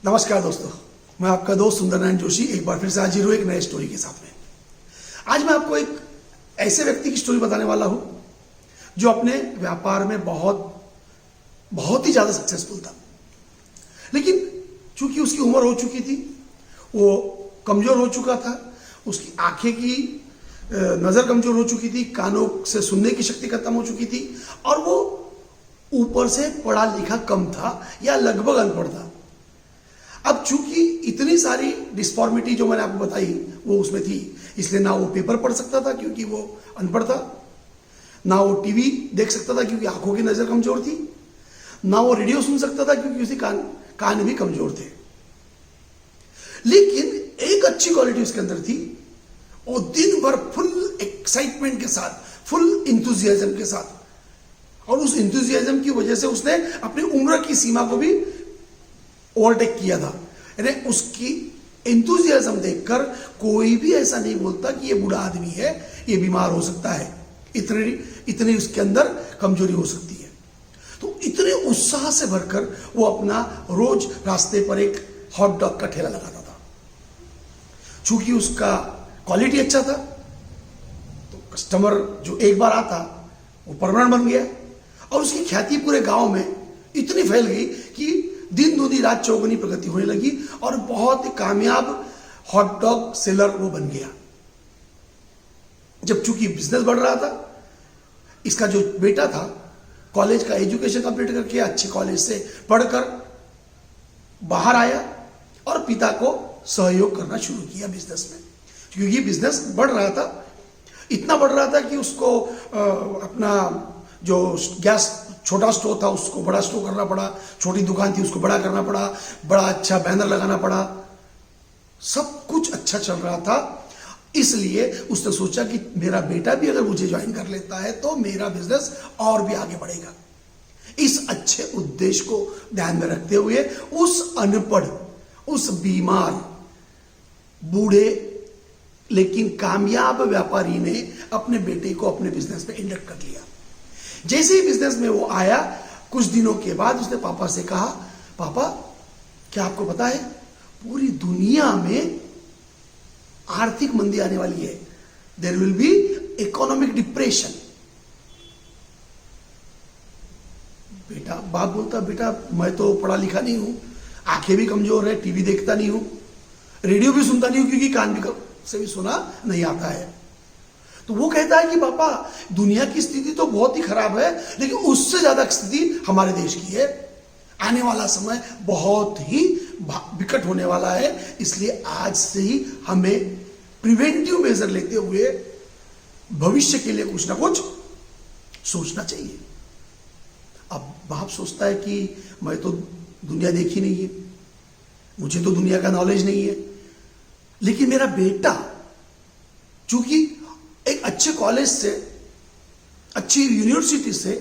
नमस्कार दोस्तों, मैं आपका दोस्त सुंदरनारायण जोशी एक बार फिर से हाजिर हूं एक नए स्टोरी के साथ में। आज मैं आपको एक ऐसे व्यक्ति की स्टोरी बताने वाला हूं जो अपने व्यापार में बहुत ही ज्यादा सक्सेसफुल था, लेकिन चूंकि उसकी उम्र हो चुकी थी, वो कमजोर हो चुका था, उसकी आंखें की नजर कमजोर हो चुकी थी, कानों से सुनने की शक्ति खत्म हो चुकी थी और वो ऊपर से पढ़ा लिखा कम था या लगभग अनपढ़ था। अब चूंकि इतनी सारी डिस्फॉर्मिटी जो मैंने आपको बताई वो उसमें थी, इसलिए ना वो पेपर पढ़ सकता था क्योंकि वो अनपढ़ था, ना वो टीवी देख सकता था क्योंकि आंखों की नजर कमजोर थी, ना वो रेडियो सुन सकता था क्योंकि उसके कान भी कमजोर थे। लेकिन एक अच्छी क्वालिटी उसके अंदर थी, वो दिन भर फुल एक्साइटमेंट के साथ, फुल इंथुजियाज्म के साथ, और उस इंथुजियाज्म की वजह से उसने अपनी उम्र की सीमा को भी ओवरटेक किया था। यानी उसकी एंथुजियाज्म देखकर कोई भी ऐसा नहीं बोलता कि ये बूढ़ा आदमी है, ये बीमार हो सकता है, इतनी उसके अंदर कमजोरी हो सकती है। तो इतने उत्साह से भरकर वो अपना रोज रास्ते पर एक हॉट डॉग का ठेला लगाता था। चूंकि उसका क्वालिटी अच्छा था तो कस्टमर जो एक बार आता वो परमानेंट बन गया और उसकी ख्याति पूरे गांव में इतनी फैल गई कि दिन दूनी रात चौगुनी प्रगति होने लगी और बहुत ही कामयाब हॉट डॉग सेलर वो बन गया। जब चूंकि बिजनेस बढ़ रहा था, इसका जो बेटा था कॉलेज का एजुकेशन कंप्लीट करके अच्छे कॉलेज से पढ़कर बाहर आया और पिता को सहयोग करना शुरू किया बिजनेस में, क्योंकि बिजनेस बढ़ रहा था, इतना बढ़ रहा था कि उसको अपना जो गैस छोटा स्टोर था उसको बड़ा स्टोर करना पड़ा, छोटी दुकान थी उसको बड़ा करना पड़ा, बड़ा अच्छा बैनर लगाना पड़ा, सब कुछ अच्छा चल रहा था। इसलिए उसने सोचा कि मेरा बेटा भी अगर मुझे ज्वाइन कर लेता है तो मेरा बिजनेस और भी आगे बढ़ेगा। इस अच्छे उद्देश्य को ध्यान में रखते हुए उस अनपढ़, उस बीमार, बूढ़े लेकिन कामयाब व्यापारी ने अपने बेटे को अपने बिजनेस में इंडक्ट कर लिया। जैसे ही बिजनेस में वो आया, कुछ दिनों के बाद उसने पापा से कहा, पापा क्या आपको पता है पूरी दुनिया में आर्थिक मंदी आने वाली है, there will be economic depression. बाप बोलता, बेटा मैं तो पढ़ा लिखा नहीं हूं, आंखें भी कमजोर है, टीवी देखता नहीं हूं, रेडियो भी सुनता नहीं हूं क्योंकि कान भी से भी सुना नहीं आता है। तो वो कहता है कि पापा दुनिया की स्थिति तो बहुत ही खराब है, लेकिन उससे ज्यादा स्थिति हमारे देश की है, आने वाला समय बहुत ही विकट होने वाला है, इसलिए आज से ही हमें प्रिवेंटिव मेजर लेते हुए भविष्य के लिए कुछ ना कुछ सोचना चाहिए। अब बाप सोचता है कि मैं तो दुनिया देखी नहीं है, मुझे तो दुनिया का नॉलेज नहीं है, लेकिन मेरा बेटा चूंकि एक अच्छे कॉलेज से, अच्छी यूनिवर्सिटी से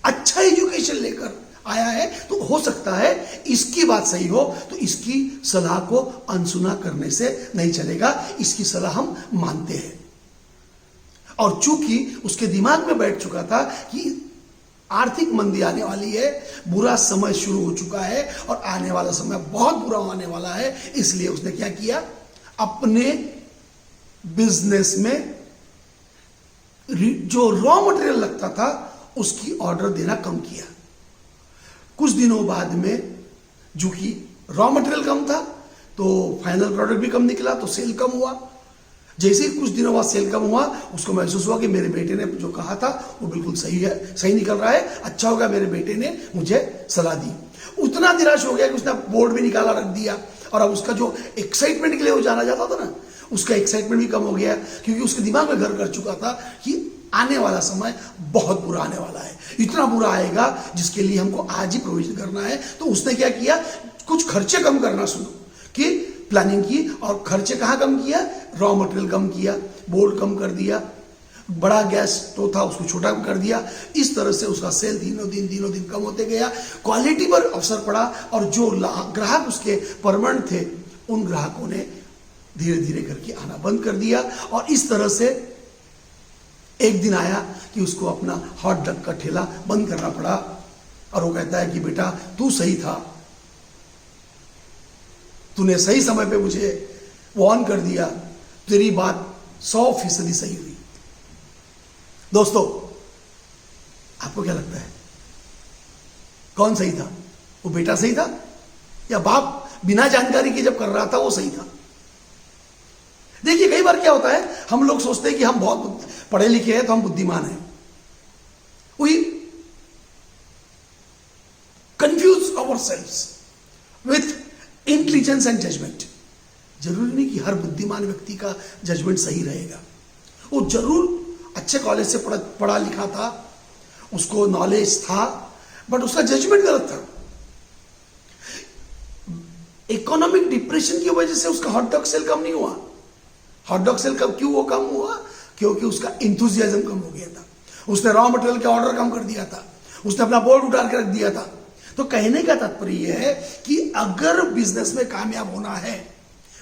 अच्छा एजुकेशन लेकर आया है, तो हो सकता है इसकी बात सही हो, तो इसकी सलाह को अनसुना करने से नहीं चलेगा, इसकी सलाह हम मानते हैं। और चूंकि उसके दिमाग में बैठ चुका था कि आर्थिक मंदी आने वाली है, बुरा समय शुरू हो चुका है और आने वाला समय बहुत बुरा होने वाला है, इसलिए उसने क्या किया, अपने बिजनेस में जो रॉ मटेरियल लगता था उसकी ऑर्डर देना कम किया। कुछ दिनों बाद में जो कि रॉ मटेरियल कम था तो फाइनल प्रोडक्ट भी कम निकला, तो सेल कम हुआ। जैसे ही कुछ दिनों बाद सेल कम हुआ, उसको महसूस हुआ कि मेरे बेटे ने जो कहा था वो बिल्कुल सही है, सही निकल रहा है, अच्छा होगा मेरे बेटे ने मुझे सलाह दी। उतना निराश हो गया कि उसने बोर्ड भी निकाला रख दिया, और अब उसका जो एक्साइटमेंट के लिए वो जाना जाता था ना, उसका एक्साइटमेंट भी कम हो गया, क्योंकि उसके दिमाग में घर कर चुका था कि आने वाला समय बहुत बुरा आने वाला है, इतना बुरा आएगा जिसके लिए हमको आज ही प्रोविजन करना है। तो उसने क्या किया, कुछ खर्चे कम करना शुरू कि प्लानिंग की, और खर्चे कहाँ कम किया, रॉ मटेरियल कम किया, बोर्ड कम कर दिया, बड़ा गैस तो था उसको छोटा कर दिया। इस तरह से उसका सेल दिनों दिन कम होते गया, क्वालिटी पर अवसर पड़ा, और जो ग्राहक उसके परमानेंट थे उन ग्राहकों ने धीरे धीरे करके आना बंद कर दिया। और इस तरह से एक दिन आया कि उसको अपना हॉट डॉग का ठेला बंद करना पड़ा, और वो कहता है कि बेटा तू सही था, तूने सही समय पे मुझे वार्न कर दिया, तेरी बात 100% सही हुई। दोस्तों, आपको क्या लगता है, कौन सही था? वो बेटा सही था या बाप बिना जानकारी के जब कर रहा था वो सही था? देखिए, कई बार क्या होता है, हम लोग सोचते हैं कि हम बहुत पढ़े लिखे हैं तो हम बुद्धिमान हैं। We confuse ourselves with intelligence and judgement. जरूरी नहीं कि हर बुद्धिमान व्यक्ति का जजमेंट सही रहेगा। वो जरूर अच्छे कॉलेज से पढ़ा लिखा था, उसको नॉलेज था, बट उसका जजमेंट गलत था। इकोनॉमिक डिप्रेशन की वजह से उसका हॉट डॉग सेल कम नहीं हुआ। हॉट डॉग सेल कब क्यों वो कम हुआ? क्योंकि उसका इंथुजियाज्म कम हो गया था। उसने रॉ मटेरियल के ऑर्डर कम कर दिया था, उसने अपना बोर्ड उतार के रख दिया था। तो कहने का तात्पर्य है कि अगर बिजनेस में कामयाब होना है,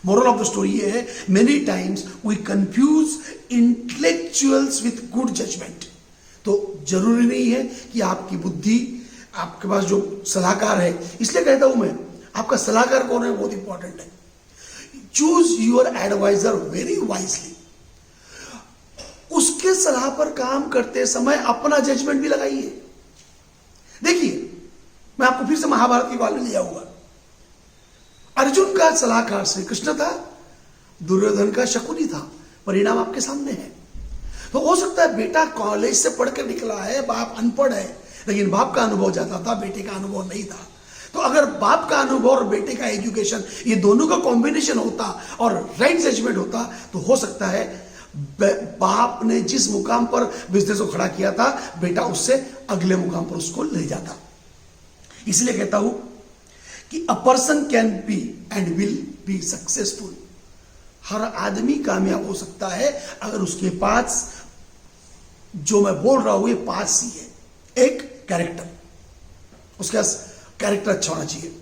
मोरल ऑफ द स्टोरी ये है, many times we confuse intellectuals with good judgement. तो जरूरी नहीं है कि आपकी बुद्धि, आपके पास जो सलाहकार है, इसलिए कहता हूं मैं, आपका सलाहकार कौन है बहुत इंपॉर्टेंट है। Choose your adviser very wisely. उसके सलाह पर काम करते समय अपना जजमेंट भी लगाइए। देखिए, मैं आपको फिर से महाभारत की बात में ले आऊंगा। अर्जुन का सलाहकार श्री कृष्ण था, दुर्योधन का शकुनी था। परिणाम आपके सामने है। तो हो सकता है बेटा कॉलेज से पढ़कर निकला है, बाप अनपढ़ है, लेकिन बाप का अनुभव ज्यादा था, बेटे का अनुभव नहीं था। तो अगर बाप का अनुभव और बेटे का एजुकेशन, ये दोनों का कॉम्बिनेशन होता और राइट जजमेंट होता, तो हो सकता है बाप ने जिस मुकाम पर बिजनेस को खड़ा किया था, बेटा उससे अगले मुकाम पर उसको ले जाता। इसलिए कहता हूं कि a person can be and will be successful. हर आदमी कामयाब हो सकता है अगर उसके पास, जो मैं बोल रहा हूं ये 5 सी है। एक, कैरेक्टर, उसके पास कैरेक्टर अच्छा होना चाहिए।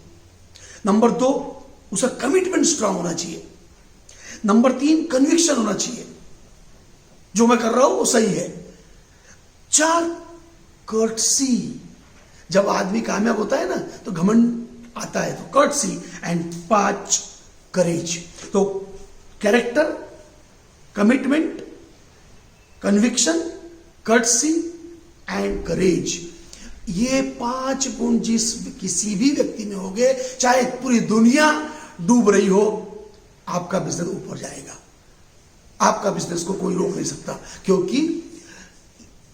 नंबर 2, उसका कमिटमेंट स्ट्रांग होना चाहिए। नंबर 3, कन्विक्शन होना चाहिए, जो मैं कर रहा हूं वो सही है। 4, कर्टसी। जब आदमी कामयाब होता है ना तो घमंड आता है, तो कर्टसी। एंड 5, करेज। तो character, commitment, conviction, courtesy and courage, ये 5 गुण जिस किसी भी व्यक्ति में हो गए, चाहे पूरी दुनिया डूब रही हो, आपका बिजनेस ऊपर जाएगा। आपका बिजनेस को कोई रोक नहीं सकता, क्योंकि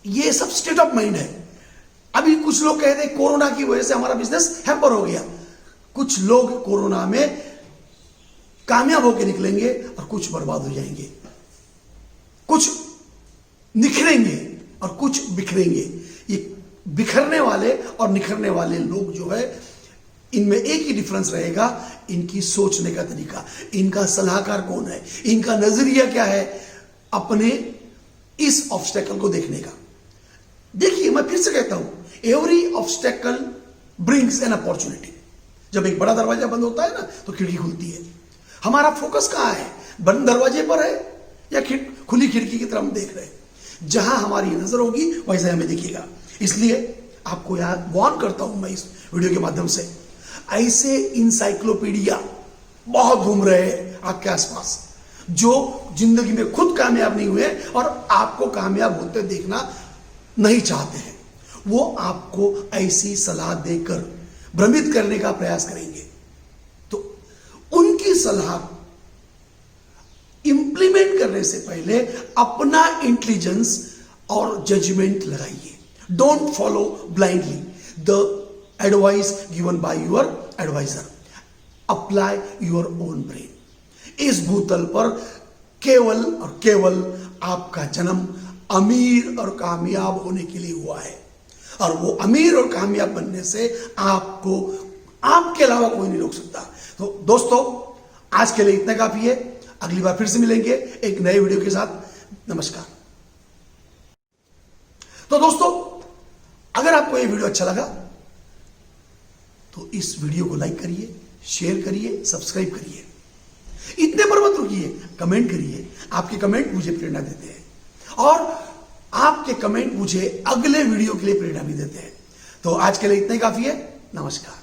ये सब स्टेट ऑफ माइंड है। अभी कुछ लोग कहते हैं कोरोना की वजह से हमारा बिजनेस हैम्पर हो गया। कुछ लोग कोरोना में कामयाब होकर निकलेंगे और कुछ बर्बाद हो जाएंगे। कुछ निखरेंगे और कुछ बिखरेंगे। ये बिखरने वाले और निखरने वाले लोग जो है, इनमें एक ही डिफरेंस रहेगा, इनकी सोचने का तरीका, इनका सलाहकार कौन है, इनका नजरिया क्या है अपने इस ऑब्स्टेकल को देखने का। देखिए, मैं फिर से कहता हूं, every obstacle brings an opportunity. जब एक बड़ा दरवाजा बंद होता है ना तो खिड़की खुलती है। हमारा फोकस कहां है, बंद दरवाजे पर है या खुली खिड़की की तरफ हम देख रहे हैं? जहां हमारी नजर होगी वैसे हमें दिखेगा। इसलिए आपको याद वार्न करता हूं मैं इस वीडियो के माध्यम से, ऐसे इंसाइक्लोपीडिया बहुत घूम रहे हैं आपके आसपास, जो जिंदगी में खुद कामयाब नहीं हुए और आपको कामयाब होते देखना नहीं चाहते हैं। वो आपको ऐसी सलाह देकर भ्रमित करने का प्रयास करेंगे। तो उनकी सलाह इंप्लीमेंट करने से पहले अपना इंटेलिजेंस और जजमेंट लगाइए। Don't follow blindly the advice given by your adviser. Apply your own brain. इस भूतल पर केवल और केवल आपका जन्म अमीर और कामयाब होने के लिए हुआ है, और वो अमीर और कामयाब बनने से आपको, आपके अलावा कोई नहीं रोक सकता। तो दोस्तों, आज के लिए इतना काफी है। अगली बार फिर से मिलेंगे एक नए वीडियो के साथ। नमस्कार। तो दोस्तों, अगर आपको ये वीडियो अच्छा लगा तो इस वीडियो को लाइक करिए, शेयर करिए, सब्सक्राइब करिए। इतने पर मत रुकिए, कमेंट करिए। आपके कमेंट मुझे प्रेरणा देते हैं और आपके कमेंट मुझे अगले वीडियो के लिए प्रेरणा भी देते हैं। तो आज के लिए इतना ही काफी है। नमस्कार।